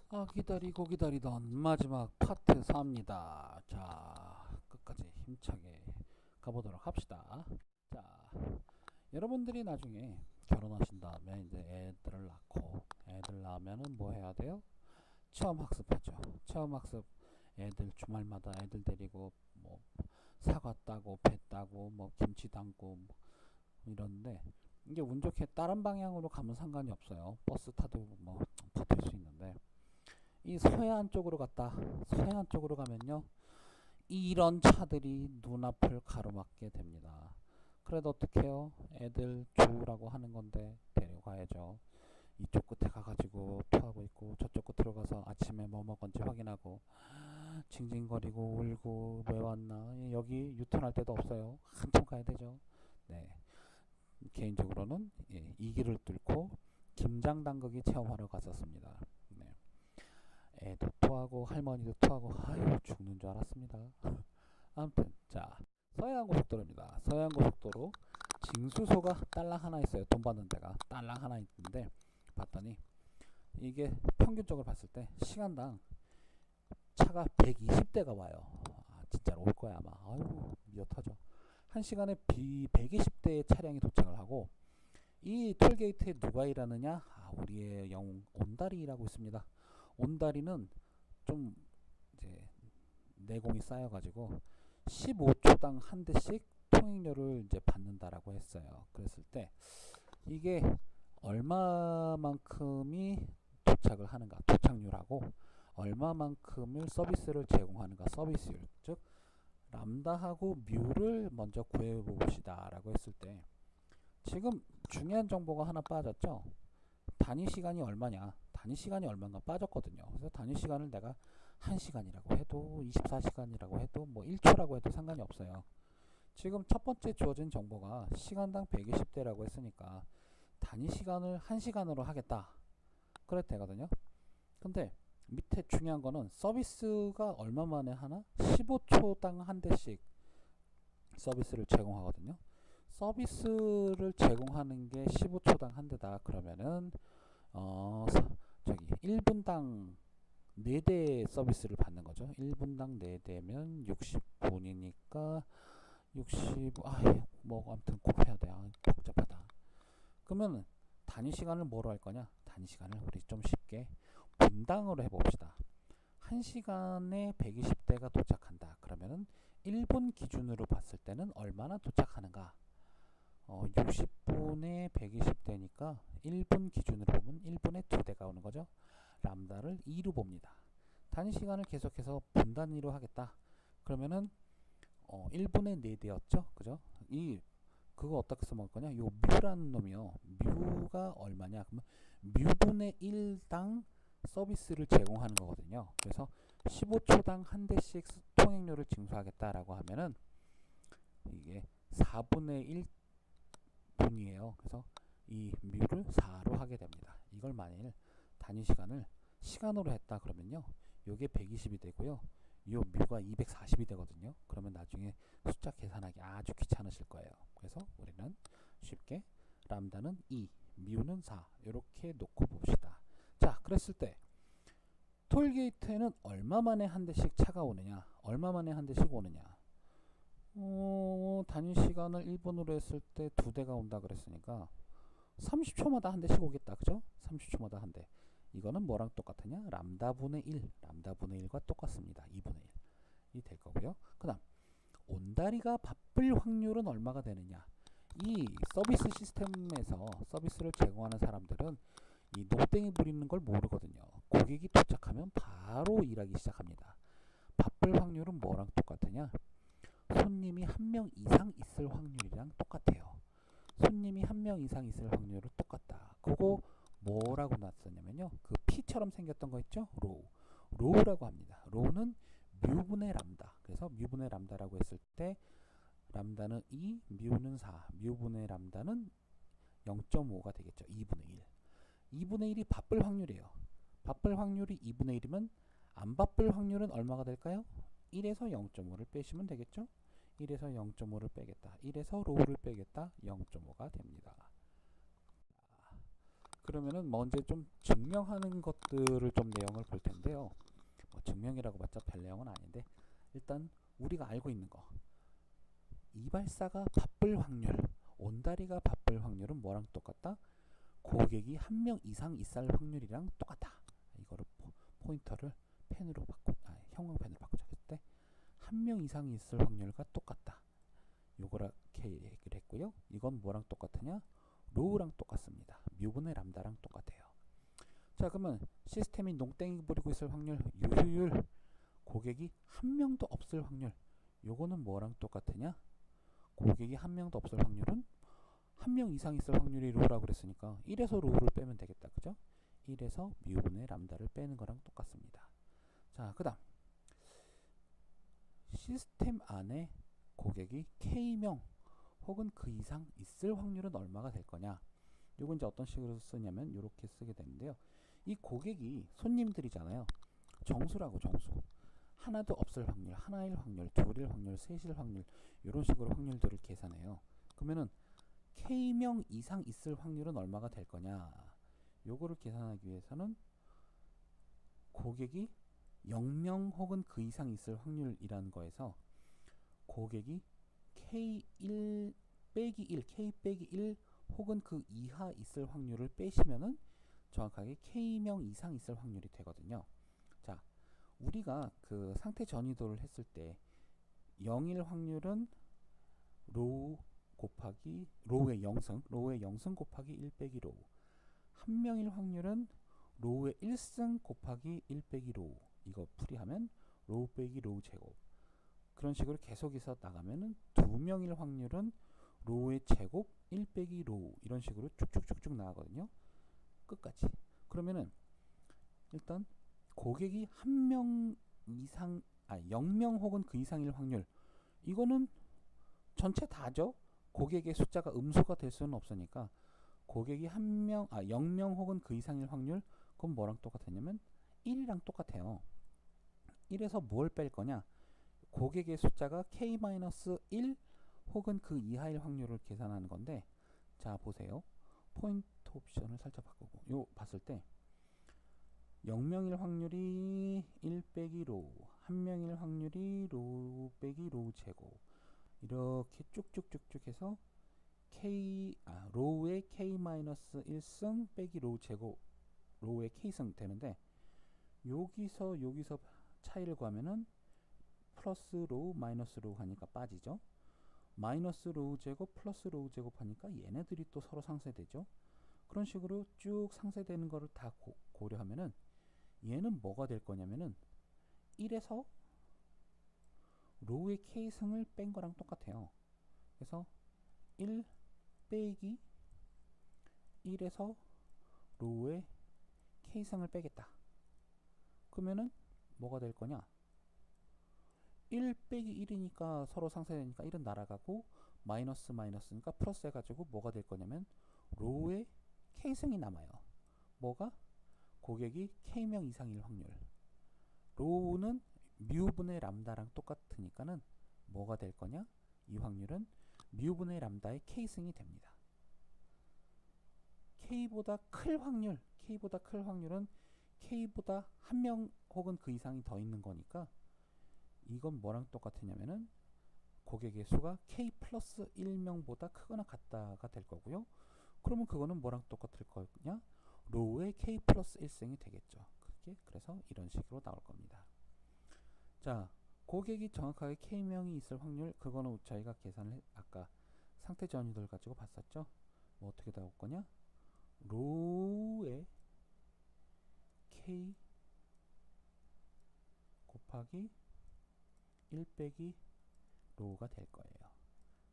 기다리고 기다리던 마지막 파트 4입니다. 자, 끝까지 힘차게 가보도록 합시다. 자, 여러분들이 나중에 결혼하신 다음에 이제 애들을 낳고 애들 낳으면은 뭐 해야 돼요? 체험 학습하죠. 체험 학습 애들 주말마다 애들 데리고 뭐 사과 따고 배 따고 뭐 김치 담고 뭐 이런데 이게 운 좋게 다른 방향으로 가면 상관이 없어요. 버스 타도 뭐 버틸 수 있는데 이 서해안 쪽으로 갔다 서해안 쪽으로 가면요 이런 차들이 눈앞을 가로막게 됩니다. 그래도 어떻게 해요? 애들 주우라고 하는 건데 데려가야죠. 이쪽 끝에 가가지고 토하고 있고 저쪽 끝으로 가서 아침에 뭐 먹었는지 확인하고 징징거리고 울고 왜 왔나, 여기 유턴할 데도 없어요. 한참 가야 되죠. 네, 개인적으로는 이 길을 뚫고 김장 담그기 체험하러 갔었습니다. 네. 애도 토하고 할머니도 토하고 아유 죽는 줄 알았습니다. 아무튼 자, 서해안고속도로입니다. 서해안고속도로 징수소가 딸랑 하나 있어요. 돈 받는 데가 딸랑 하나 있는데 봤더니 이게 평균적으로 봤을 때 시간당 차가 120대가 와요. 진짜로 올 거야 아마. 아유 미어 터져. 한 시간에 120대의 차량이 도착을 하고, 이 톨게이트에 누가 일하느냐? 우리의 영웅 온다리 일하고 있습니다. 온다리는 좀 이제 내공이 쌓여가지고 15초당 한 대씩 통행료를 이제 받는다라고 했어요. 그랬을 때 이게 얼마만큼이 도착을 하는가, 도착률하고 얼마만큼을 서비스를 제공하는가, 서비스율, 즉 람다하고 뮤를 먼저 구해봅시다라고 했을 때 지금 중요한 정보가 하나 빠졌죠. 단위 시간이 얼마냐, 단위 시간이 얼마인가 빠졌거든요. 그래서 단위 시간을 내가 1시간이라고 해도 24시간이라고 해도 뭐 1초라고 해도 상관이 없어요. 지금 첫 번째 주어진 정보가 시간당 120대라고 했으니까 단위 시간을 1시간으로 하겠다 그래도 되거든요. 근데 밑에 중요한 거는 서비스가 얼마 만에 하나? 15초당 한 대씩 서비스를 제공하거든요. 서비스를 제공하는 게 15초당 한 대다 그러면은 저기 1분당 4대 서비스를 받는 거죠. 1분당 4대면 60분이니까 60, 뭐 아무튼 곱해야 돼. 복잡하다. 그러면 단위 시간을 뭐로 할 거냐? 단위 시간을 우리 좀 쉽게 분당으로 해봅시다. 1시간에 120대가 도착한다. 그러면은 1분 기준으로 봤을 때는 얼마나 도착하는가? 60분에 120대니까 1분 기준으로 보면 1분에 2대가 오는 거죠. 람다를 2로 봅니다. 단위 시간을 계속해서 분단위로 하겠다. 그러면은 1분에 4대였죠. 그죠? 그거 어떻게 써먹을 거냐? 요 뮤라는 놈이요. 뮤가 얼마냐? 그러면 뮤분의 1당 서비스를 제공하는 거거든요. 그래서 15초당 한 대씩 통행료를 징수하겠다라고 하면은 이게 4분의 1분이에요. 그래서 이 뮤를 4로 하게 됩니다. 이걸 만일 단위 시간을 시간으로 했다 그러면요, 요게 120이 되고요, 요 뮤가 240이 되거든요. 그러면 나중에 숫자 계산하기 아주 귀찮으실 거예요. 그래서 우리는 쉽게 람다는 2, 뮤는 4 이렇게 놓고 봅시다. 자, 그랬을 때 톨게이트에는 얼마 만에 한 대씩 차가 오느냐, 얼마 만에 한 대씩 오느냐. 단위 시간을 1분으로 했을 때 2대가 온다 그랬으니까 30초마다 한 대씩 오겠다. 그죠? 30초마다 한 대. 이거는 뭐랑 똑같으냐? 람다분의 1, 람다분의 1과 똑같습니다. 2분의 1이 될 거고요. 그 다음 온다리가 바쁠 확률은 얼마가 되느냐. 이 서비스 시스템에서 서비스를 제공하는 사람들은 이 노땡이 부리는 걸 모르거든요. 고객이 도착하면 바로 일하기 시작합니다. 바쁠 확률은 뭐랑 똑같으냐? 손님이 한 명 이상 있을 확률이랑 똑같아요. 손님이 한 명 이상 있을 확률은 똑같다. 그거 뭐라고 놨었냐면요, 그 P처럼 생겼던 거 있죠? 로우라고 합니다. 로우는 뮤분의 람다. 그래서 뮤분의 람다라고 했을 때 람다는 2, 뮤는 4, 뮤분의 람다는 0.5가 되겠죠. 2분의 1. 2분의 1이 바쁠 확률이에요. 바쁠 확률이 2분의 1이면 안 바쁠 확률은 얼마가 될까요? 1에서 0.5를 빼시면 되겠죠. 1에서 0.5를 빼겠다. 1에서 로우를 빼겠다. 0.5가 됩니다. 그러면은 먼저 좀 증명하는 것들을 좀 내용을 볼 텐데요. 뭐 증명이라고 봤자 별 내용은 아닌데 일단 우리가 알고 있는 거 이발사가 바쁠 확률, 온다리가 바쁠 확률은 뭐랑 똑같다? 고객이 한 명 이상 있을 확률이랑 똑같다. 이거를 포인터를 펜으로 형광펜으로 바꾸자 했을 때 한 명 이상 있을 확률과 똑같다. 요거렇게 얘기를 했고요. 이건 뭐랑 똑같으냐? 로우랑 똑같습니다. 뮤분의 람다랑 똑같아요. 자, 그러면 시스템이 농땡이 부리고 있을 확률, 유효율, 고객이 한 명도 없을 확률. 요거는 뭐랑 똑같으냐? 고객이 한 명도 없을 확률은 한 명 이상 있을 확률이 로우라고 그랬으니까 1에서 로우를 빼면 되겠다. 그죠? 1에서 뮤분의 람다를 빼는 거랑 똑같습니다. 자, 그 다음 시스템 안에 고객이 K명 혹은 그 이상 있을 확률은 얼마가 될 거냐? 요건 이제 어떤 식으로 쓰냐면 이렇게 쓰게 되는데요. 이 고객이 손님들이잖아요. 정수라고 정수. 하나도 없을 확률, 하나일 확률, 둘일 확률, 셋일 확률 이런 식으로 확률들을 계산해요. 그러면은 K명 이상 있을 확률은 얼마가 될 거냐? 요거를 계산하기 위해서는 고객이 0명 혹은 그 이상 있을 확률이라는 거에서 고객이 K1 빼기 1, K 빼기 1 혹은 그 이하 있을 확률을 빼시면은 정확하게 K명 이상 있을 확률이 되거든요. 자, 우리가 그 상태 전이도를 했을 때 0일 확률은 로우 곱하기 로우의 0승 곱하기 1 빼기 로우. 한 명일 확률은 로우의 1승 곱하기 1 빼기 로우. 이거 풀이하면 로우 빼기 로우 제곱. 그런 식으로 계속해서 나가면은 두 명일 확률은 로우의 제곱 1 빼기 로우. 이런 식으로 쭉쭉쭉쭉 나가거든요. 끝까지. 그러면은 일단 고객이 한 명 이상 0명 혹은 그 이상일 확률. 이거는 전체 다죠. 고객의 숫자가 음수가 될 수는 없으니까 고객이 0명 혹은 그 이상일 확률 그건 뭐랑 똑같았냐면 1이랑 똑같아요. 1에서 뭘 뺄 거냐? 고객의 숫자가 K-1 혹은 그 이하일 확률을 계산하는 건데 자 보세요. 포인트 옵션을 살짝 바꾸고 요 봤을 때 0명일 확률이 1 빼기 로우, 한 명일 확률이 로우 빼기 로우 제곱 이렇게 쭉쭉쭉쭉 해서 로우의 K-1승 빼기 로우 제곱 로우의 K승 되는데 여기서 차이를 구하면은 플러스 로우 마이너스 로우 하니까 빠지죠. 마이너스 로우 제곱 플러스 로우 제곱 하니까 얘네들이 또 서로 상쇄되죠. 그런 식으로 쭉 상쇄되는 거를 다 고려하면은 얘는 뭐가 될 거냐면은 1에서 로우의 K승을 뺀 거랑 똑같아요. 그래서 1 빼기 1에서 로우의 K승을 빼겠다. 그러면은 뭐가 될 거냐? 1 빼기 1이니까 서로 상쇄되니까 1은 날아가고 마이너스 마이너스니까 플러스 해가지고 뭐가 될 거냐면 로우의 K승이 남아요. 뭐가? 고객이 K명 이상일 확률. 로우는 뮤분의 람다랑 똑같으니까는 뭐가 될 거냐? 이 확률은 뮤분의 람다의 K승이 됩니다. K보다 클 확률은 K보다 한 명 혹은 그 이상이 더 있는 거니까 이건 뭐랑 똑같으냐면은 고객의 수가 K 플러스 1명보다 크거나 같다가 될 거고요. 그러면 그거는 뭐랑 똑같을 거냐? 로우의 K 플러스 1승이 되겠죠. 그래서 이런 식으로 나올 겁니다. 자, 고객이 정확하게 K명이 있을 확률 그거는 저희가 계산을 아까 상태 전이도를 가지고 봤었죠. 뭐 어떻게 나올 거냐? 로우의 K 곱하기 1 빼기 로우가 될 거예요.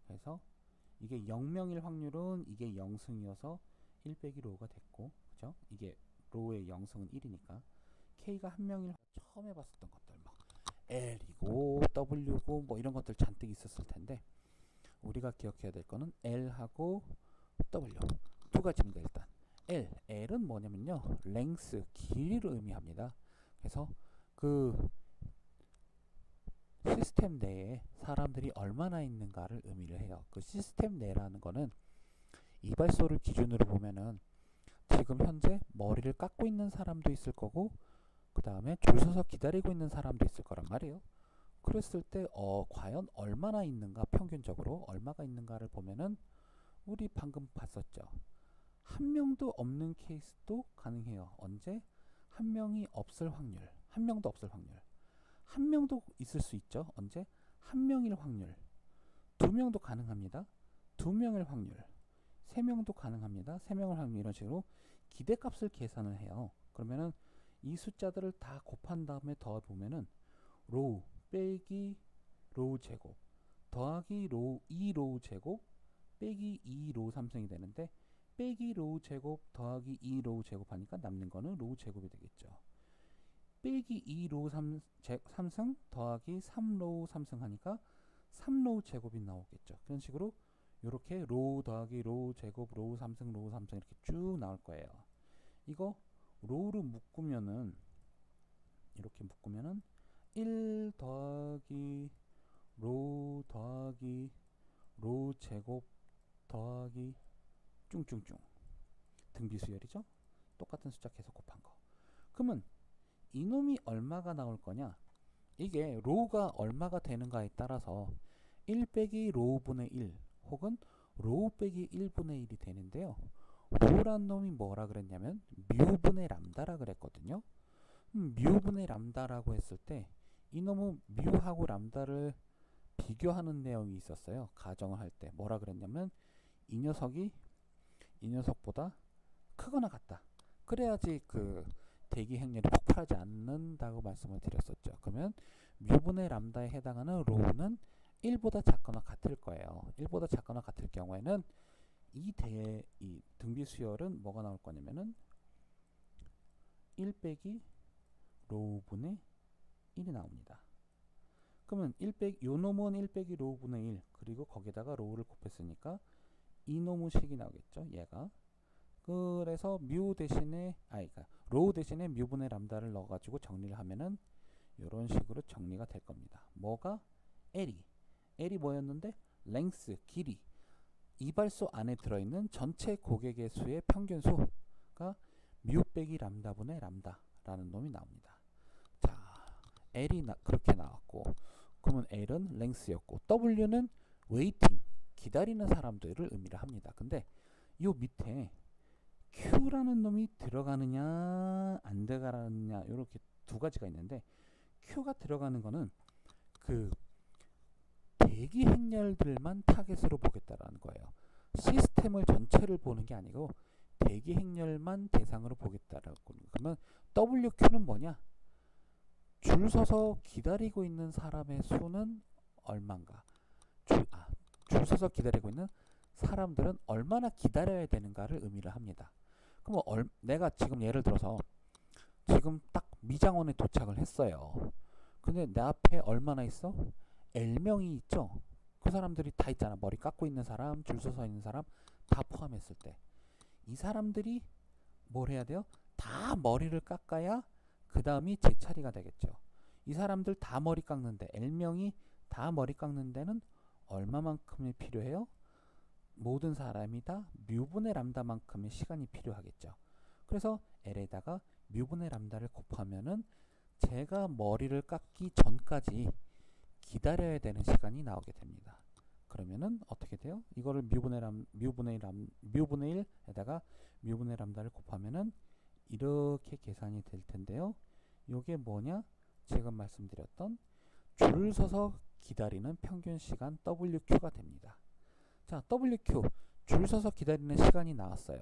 그래서 이게 0명일 확률은 이게 0승이어서 1 빼기 로우가 됐고 그죠? 이게 로우의 0승은 1이니까 K가 한 명일 처음 해봤었던 것들 막 L이고 W고 뭐 이런 것들 잔뜩 있었을 텐데 우리가 기억해야 될 거는 L하고 W 두 가지입니다. 일단 L은 뭐냐면요 랭스 길이를 의미합니다. 그래서 그 시스템 내에 사람들이 얼마나 있는가를 의미를 해요. 그 시스템 내라는 거는 이발소를 기준으로 보면은 지금 현재 머리를 깎고 있는 사람도 있을 거고 그 다음에 줄 서서 기다리고 있는 사람도 있을 거란 말이에요. 그랬을 때 과연 얼마나 있는가, 평균적으로 얼마가 있는가를 보면은 우리 방금 봤었죠. 한 명도 없는 케이스도 가능해요. 언제? 한 명이 없을 확률, 한 명도 없을 확률. 한 명도 있을 수 있죠. 언제? 한 명일 확률. 두 명도 가능합니다. 두 명일 확률. 세 명도 가능합니다. 세 명일 확률. 이런 식으로 기대값을 계산을 해요. 그러면은 이 숫자들을 다 곱한 다음에 더해보면은 로우 빼기 로우 제곱 더하기 로우 2로우 제곱 빼기 2로우 3승이 되는데, 빼기 로우 제곱 더하기 2로우 제곱 하니까 남는 거는 로우 제곱이 되겠죠. 빼기 2로우 3승 더하기 3로우 3승 하니까 3로우 제곱이 나오겠죠. 그런 식으로 이렇게 로우 더하기 로우 제곱 로우 3승 로우 3승 이렇게 쭉 나올 거예요. 이거 로우로 묶으면은 이렇게 묶으면은 1 더하기 로우 더하기 로우 제곱 더하기 쭝쭝쭝 등비수열이죠. 똑같은 숫자 계속 곱한 거. 그러면 이놈이 얼마가 나올 거냐? 이게 로우가 얼마가 되는가에 따라서 1 빼기 로우분의 1 혹은 로우 빼기 1분의 1이 되는데요. 로우란 놈이 뭐라 그랬냐면 뮤분의 람다라 그랬거든요. 뮤분의 람다라고 했을 때 이놈은 뮤하고 람다를 비교하는 내용이 있었어요. 가정을 할 때 뭐라 그랬냐면 이 녀석이 이 녀석보다 크거나 같다. 그래야지 그 대기 행렬이 폭발하지 않는다고 말씀을 드렸었죠. 그러면 뮤분의 람다에 해당하는 로우는 1보다 작거나 같을 거예요. 1보다 작거나 같을 경우에는 이 등비 수열은 뭐가 나올 거냐면은 1 빼기 로우분의 1이 나옵니다. 그러면 요 놈은 1 빼기 로우분의 1 그리고 거기다가 로우를 곱했으니까 이놈의 식이 나오겠죠. 얘가. 그래서 뮤 대신에 그러니까 로우 대신에 뮤분의 람다를 넣어가지고 정리를 하면은 이런 식으로 정리가 될 겁니다. 뭐가? L이 뭐였는데? 랭스, 길이. 이발소 안에 들어있는 전체 고객의 수의 평균수가 뮤 빼기 람다분의 람다라는 놈이 나옵니다. 자, L이 그렇게 나왔고, 그러면 L은 랭스였고, W는 웨이팅, 기다리는 사람들을 의미를 합니다. 근데 요 밑에 Q라는 놈이 들어가느냐 안 들어가느냐 이렇게 두 가지가 있는데, Q가 들어가는 거는 그 대기 행렬들만 타겟으로 보겠다라는 거예요. 시스템을 전체를 보는 게 아니고 대기 행렬만 대상으로 보겠다라고. 그러면 WQ는 뭐냐? 줄 서서 기다리고 있는 사람의 수는 얼마인가? 줄 서서 기다리고 있는 사람들은 얼마나 기다려야 되는가를 의미를 합니다. 그럼 내가 지금 예를 들어서 지금 딱 미장원에 도착을 했어요. 근데 내 앞에 얼마나 있어? L명이 있죠. 그 사람들이 다 있잖아. 머리 깎고 있는 사람, 줄 서서 있는 사람 다 포함했을 때 이 사람들이 뭘 해야 돼요? 다 머리를 깎아야 그 다음이 제 차례가 되겠죠. 이 사람들 다 머리 깎는데 L명이 다 머리 깎는 데는 얼마만큼이 필요해요? 모든 사람이 다 뮤분의 람다만큼의 시간이 필요하겠죠. 그래서 L에다가 뮤분의 람다를 곱하면은 제가 머리를 깎기 전까지 기다려야 되는 시간이 나오게 됩니다. 그러면은 어떻게 돼요? 이거를 뮤분의 1에다가 뮤분의 람다를 곱하면은 이렇게 계산이 될 텐데요. 요게 뭐냐? 지금 말씀드렸던 줄 서서 기다리는 평균 시간 WQ가 됩니다. 자, WQ 줄 서서 기다리는 시간이 나왔어요.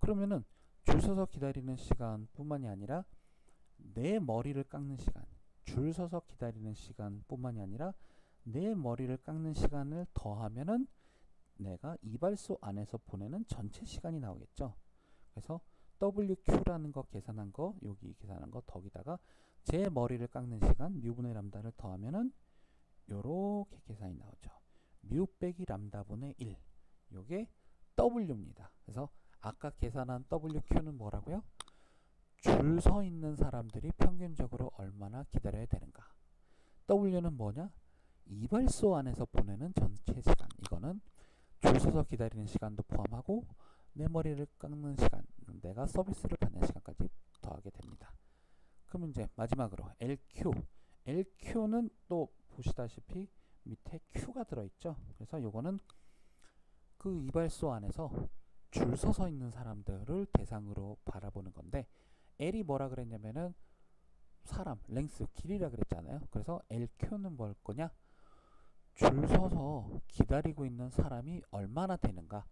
그러면은 줄 서서 기다리는 시간 뿐만이 아니라 내 머리를 깎는 시간, 줄 서서 기다리는 시간 뿐만이 아니라 내 머리를 깎는 시간을 더하면은 내가 이발소 안에서 보내는 전체 시간이 나오겠죠. 그래서 WQ라는 거 계산한 거, 여기 계산한 거 덕이다가 제 머리를 깎는 시간 뮤분의 람다를 더하면은 요렇게 계산이 나오죠. 뮤 빼기 람다분의 1. 요게 W입니다. 그래서 아까 계산한 WQ는 뭐라고요? 줄 서 있는 사람들이 평균적으로 얼마나 기다려야 되는가. W는 뭐냐? 이발소 안에서 보내는 전체 시간. 이거는 줄 서서 기다리는 시간도 포함하고 내 머리를 깎는 시간, 내가 서비스를 받는 시간까지 더하게 됩니다. 그럼 이제 마지막으로 LQ. LQ는 또 보시다시피 밑에 Q가 들어있죠. 그래서 요거는 그 이발소 안에서 줄 서서 있는 사람들을 대상으로 바라보는 건데, L이 뭐라 그랬냐면은 사람, 랭스, 길이라 그랬잖아요. 그래서 LQ는 뭘 거냐? 줄 서서 기다리고 있는 사람이 얼마나 되는가?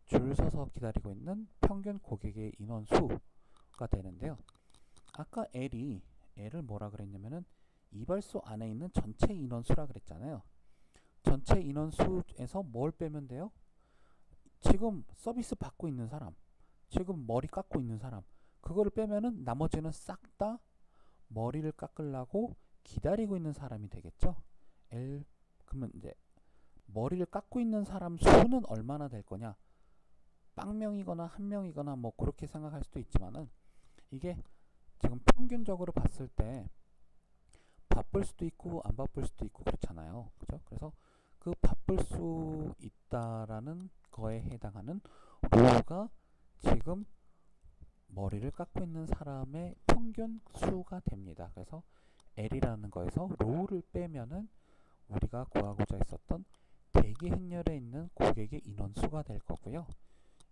줄 서서 기다리고 있는 평균 고객의 인원수가 되는데요. 아까 L을 뭐라 그랬냐면은 이발소 안에 있는 전체 인원수라 그랬잖아요. 전체 인원수에서 뭘 빼면 돼요? 지금 서비스 받고 있는 사람, 지금 머리 깎고 있는 사람, 그거를 빼면은 나머지는 싹 다 머리를 깎으려고 기다리고 있는 사람이 되겠죠. 그러면 이제 머리를 깎고 있는 사람 수는 얼마나 될 거냐? 빵명이거나 한 명이거나 뭐 그렇게 생각할 수도 있지만은, 이게 지금 평균적으로 봤을 때 바쁠 수도 있고 안 바쁠 수도 있고 그렇잖아요. 그죠? 그래서 그 바쁠 수 있다라는 거에 해당하는 로우가 지금 머리를 깎고 있는 사람의 평균 수가 됩니다. 그래서 L이라는 거에서 로우를 빼면은 우리가 구하고자 했었던 대기 행렬에 있는 고객의 인원수가 될 거고요.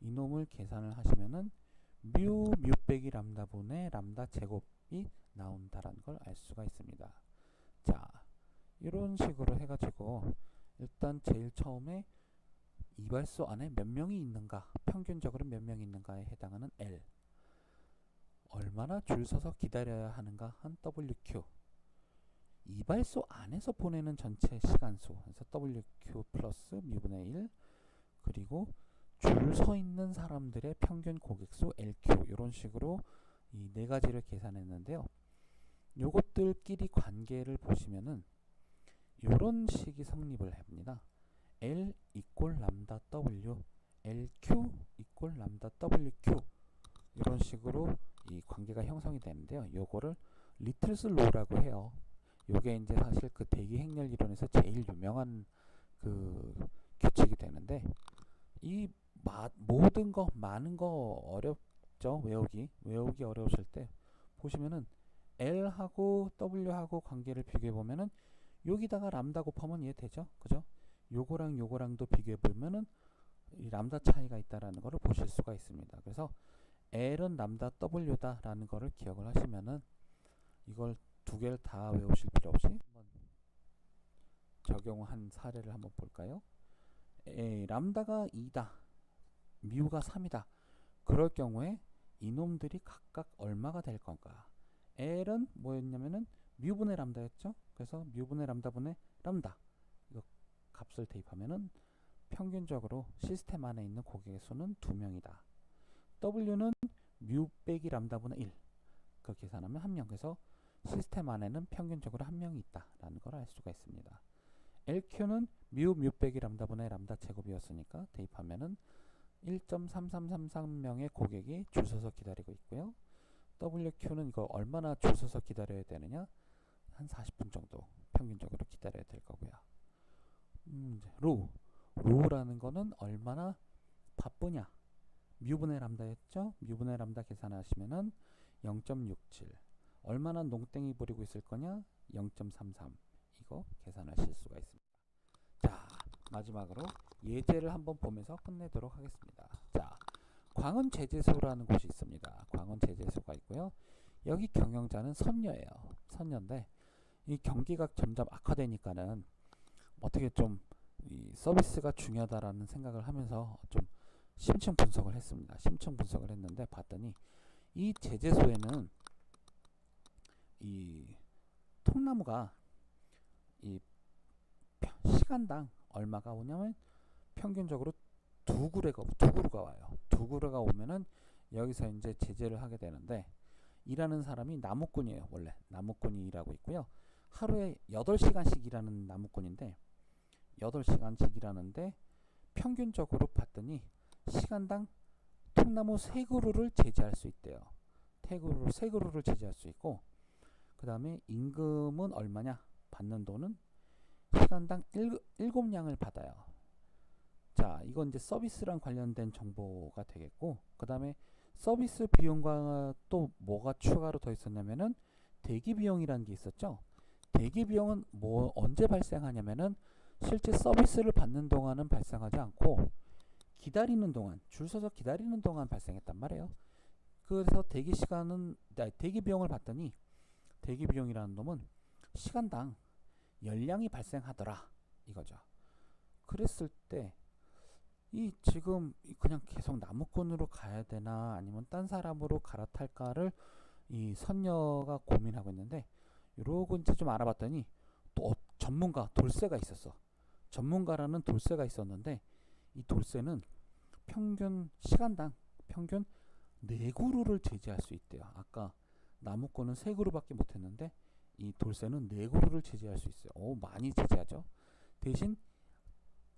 이놈을 계산을 하시면은 뮤 빼기 람다분의 람다 제곱이 나온다라는 걸 알 수가 있습니다. 자, 이런 식으로 해가지고 일단 제일 처음에 이발소 안에 몇 명이 있는가, 평균적으로 몇 명이 있는가에 해당하는 L, 얼마나 줄 서서 기다려야 하는가 한 WQ, 이발소 안에서 보내는 전체 시간수, 그래서 WQ 플러스 뮤분의 1, 그리고 줄 서 있는 사람들의 평균 고객수 LQ, 이런 식으로 이 네 가지를 계산했는데요. 요것들끼리 관계를 보시면은 이런 식이 성립을 합니다. L 이꼴 람다 W, LQ 이꼴 람다 WQ, 이런 식으로 이 관계가 형성이 되는데요. 요거를 리틀스 로우라고 해요. 요게 이제 사실 그 대기 행렬 이론에서 제일 유명한 그 규칙이 되는데, 이 모든 거 많은 거 어렵죠. 외우기 어려우실 때 보시면은 L하고 W하고 관계를 비교해 보면은 여기다가 람다 곱하면 이해되죠. 그죠? 요거랑도 비교해 보면은 이 람다 차이가 있다라는 것을 보실 수가 있습니다. 그래서 L은 람다 W다라는 것을 기억을 하시면은 이걸 두 개를 다 외우실 필요 없이 한번 적용한 사례를 한번 볼까요? 람다가 2다, 뮤가 3이다. 그럴 경우에 이놈들이 각각 얼마가 될 건가? L은 뭐였냐면은 뮤분의 람다였죠. 그래서 뮤분의 람다분의 람다, 이거 값을 대입하면은 평균적으로 시스템 안에 있는 고객의 수는 2명이다. W는 뮤 빼기 람다분의 1, 그 계산하면 1명. 그래서 시스템 안에는 평균적으로 1명이 있다라는 걸 알 수가 있습니다. LQ는 뮤 빼기 람다분의 람다 제곱이었으니까 대입하면은 1.3333명의 고객이 줄 서서 기다리고 있고요. WQ는 이거 얼마나 줄 서서 기다려야 되느냐? 한 40분 정도 평균적으로 기다려야 될 거고요. 로우라는 거는 얼마나 바쁘냐? 뮤분의 람다였죠? 뮤분의 람다 계산하시면은 0.67. 얼마나 농땡이 부리고 있을 거냐? 0.33. 이거 계산하실 수가 있습니다. 자, 마지막으로 예제를 한번 보면서 끝내도록 하겠습니다. 자, 광원 제재소라는 곳이 있습니다. 광원 제재소가 있고요. 여기 경영자는 선녀예요. 선녀인데 이 경기가 점점 악화되니까는 어떻게 좀 이 서비스가 중요하다라는 생각을 하면서 좀 심층 분석을 했습니다. 심층 분석을 했는데 봤더니 이 제재소에는 이 통나무가 이 시간당 얼마가 오냐면 평균적으로 두 그루가 와요. 두 그루가 오면은 여기서 이제 제재를 하게 되는데, 일하는 사람이 나무꾼이에요. 원래 나무꾼이 일하고 있고요. 하루에 8시간씩 일하는 나무꾼인데 8시간씩 일하는데 평균적으로 봤더니 시간당 통나무 3그루를 제재할 수 있대요. 3그루를 제재할 수 있고, 그 다음에 임금은 얼마냐? 받는 돈은 시간당 7량을 받아요. 자, 이건 이제 서비스랑 관련된 정보가 되겠고, 그 다음에 서비스 비용과 또 뭐가 추가로 더 있었냐면은 대기 비용이라는 게 있었죠. 대기 비용은 뭐 언제 발생하냐면은 실제 서비스를 받는 동안은 발생하지 않고 기다리는 동안, 줄 서서 기다리는 동안 발생했단 말이에요. 그래서 대기 비용을 봤더니 대기 비용이라는 놈은 시간당 열량이 발생하더라 이거죠. 그랬을 때 이 지금 그냥 계속 나무꾼으로 가야 되나 아니면 딴 사람으로 갈아탈까를 이 선녀가 고민하고 있는데, 요러고 이제 좀 알아봤더니 또 전문가 돌쇠가 있었어. 전문가라는 돌쇠가 있었는데 이 돌쇠는 평균 시간당 평균 4그루를 제지할 수 있대요. 아까 나무꾼은 3그루밖에 못했는데 이 돌쇠는 4그루를 제지할 수 있어요. 오, 많이 제지하죠. 대신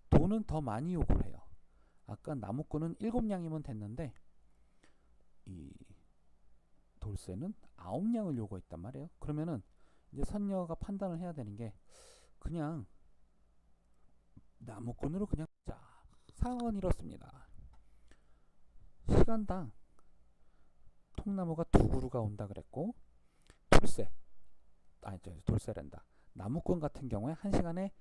돈은 더 많이 요구를 해요. 아까 나무꾼은 7냥이면 됐는데 이 돌쇠는 9냥을 요구했단 말이에요. 그러면은 이제 선녀가 판단을 해야 되는 게, 그냥 나무꾼으로 그냥 자, 상황은 이렇습니다. 시간당 통나무가 2그루가 온다 그랬고, 돌쇠란다. 나무꾼 같은 경우에 1시간에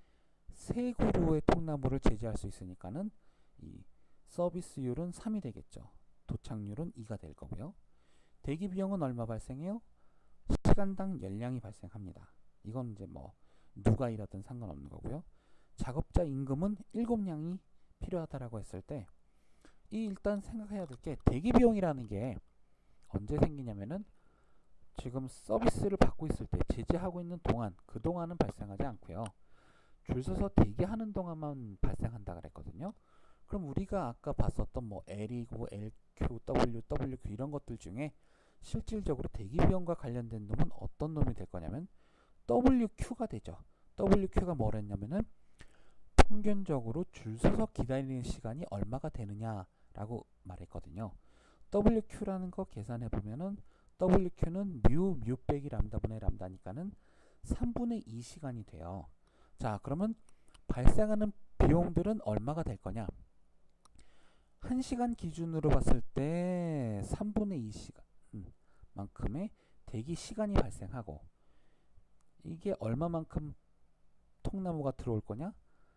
3그루의 통나무를 제지할 수 있으니까는 이 서비스율은 3이 되겠죠. 도착률은 2가 될 거고요. 대기 비용은 얼마 발생해요? 시간당 열량이 발생합니다. 이건 이제 뭐 누가 일하든 상관없는 거고요. 작업자 임금은 7냥이 필요하다라고 했을 때, 이 일단 생각해야 될 게 대기 비용이라는 게 언제 생기냐면은 지금 서비스를 받고 있을 때 제지하고 있는 동안, 그 동안은 발생하지 않고요. 줄 서서 대기하는 동안만 발생한다 그랬거든요. 그럼 우리가 아까 봤었던 뭐 L이고 LQ, WQ 이런 것들 중에 실질적으로 대기 비용과 관련된 놈은 어떤 놈이 될 거냐면 WQ가 되죠. WQ가 뭐랬냐면은 평균적으로 줄 서서 기다리는 시간이 얼마가 되느냐라고 말했거든요. WQ라는 거 계산해 보면은 WQ는 뮤 빼기 람다분의 람다니까는 3분의 2 시간이 돼요. 자, 그러면 발생하는 비용들은 얼마가 될 거냐? 1시간 기준으로 봤을 때 3분의 2 시간 만큼의 대기 시간이 발생하고, 이게 얼마만큼 통나무가 들어올 거냐?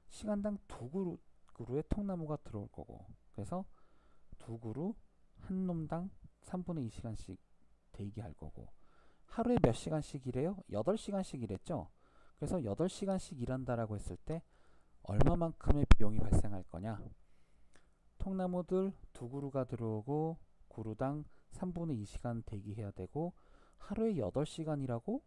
시간당 2그루의 통나무가 들어올 거고, 그래서 2그루 한 놈당 3분의 2시간씩 대기할 거고, 하루에 몇 시간씩 일해요? 8시간씩 일했죠. 그래서 8시간씩 일한다라고 했을 때 얼마만큼의 비용이 발생할 거냐? 통나무들 2그루가 들어오고 그루당 3분의 2시간 대기해야 되고, 하루에 8시간이라고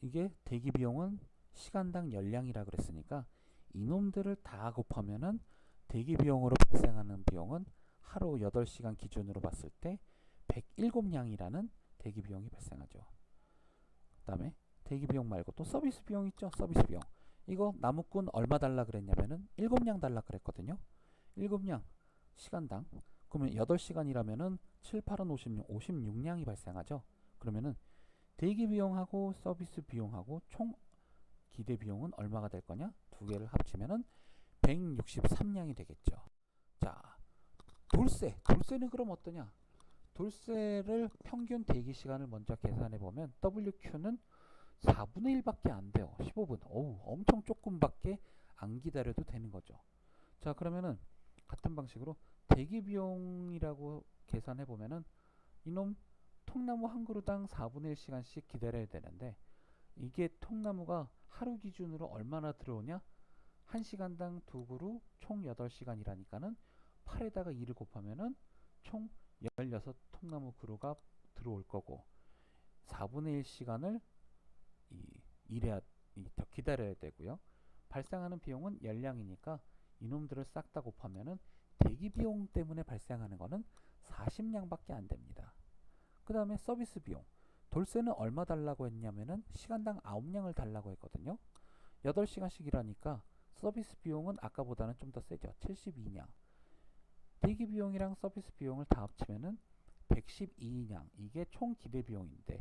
이게 대기 비용은 시간당 열량이라 그랬으니까 이놈들을 다 곱하면은 대기 비용으로 발생하는 비용은 하루 8시간 기준으로 봤을 때 107냥이라는 대기 비용이 발생하죠. 그 다음에 대기 비용 말고 또 서비스 비용 있죠. 서비스 비용. 이거 나무꾼 얼마 달라 그랬냐면은 7냥 달라 그랬거든요. 7냥 시간당. 그러면 8시간이라면은 7, 8은 56냥이 발생하죠. 그러면은 대기 비용하고 서비스 비용하고 총 기대 비용은 얼마가 될 거냐? 두 개를 합치면은 163냥이 되겠죠. 자, 돌쇠는 그럼 어떠냐? 돌쇠를 평균 대기 시간을 먼저 계산해 보면 WQ는 4분의 1밖에 안 돼요. 15분. 어우, 엄청 조금밖에 안 기다려도 되는 거죠. 자, 그러면은 같은 방식으로 대기 비용이라고 계산해 보면은 이놈 통나무 한 그루당 4분의 1시간씩 기다려야 되는데, 이게 통나무가 하루 기준으로 얼마나 들어오냐? 1시간당 2그루 총 8시간이라니까는 8에다가 2를 곱하면은 총 16통나무 그루가 들어올 거고, 4분의 1시간을 기다려야 되고요. 발생하는 비용은 열량이니까 이놈들을 싹 다 곱하면은 대기 비용 때문에 발생하는 거는 40냥밖에 안 됩니다. 그 다음에 서비스 비용. 돌쇠는 얼마 달라고 했냐면은 시간당 9냥을 달라고 했거든요. 8시간씩 일하니까 서비스 비용은 아까보다는 좀 더 세죠. 72냥. 대기 비용이랑 서비스 비용을 다 합치면은 112냥. 이게 총 기대 비용인데,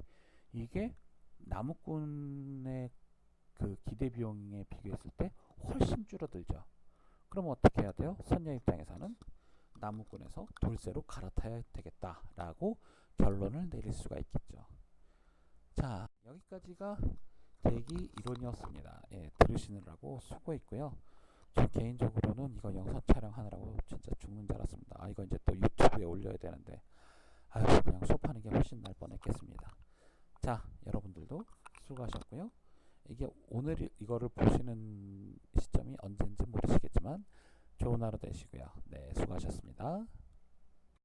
이게 나무꾼의 그 기대 비용에 비교했을 때 훨씬 줄어들죠. 그럼 어떻게 해야 돼요? 선녀 입장에서는 나무꾼에서 돌쇠로 갈아타야 되겠다라고 결론을 내릴 수가 있겠죠. 자, 여기까지가 대기 이론이었습니다. 예, 들으시느라고 수고했고요. 저 개인적으로는 이거 영상 촬영하느라고 진짜 죽는 줄 알았습니다. 아, 이거 이제 또 유튜브에 올려야 되는데 아유, 그냥 수업하는 게 훨씬 날 뻔했겠습니다. 자, 여러분들도 수고하셨고요. 이게 오늘 이거를 보시는 시점이 언제인지 모르시겠지만 좋은 하루 되시고요. 네, 수고하셨습니다.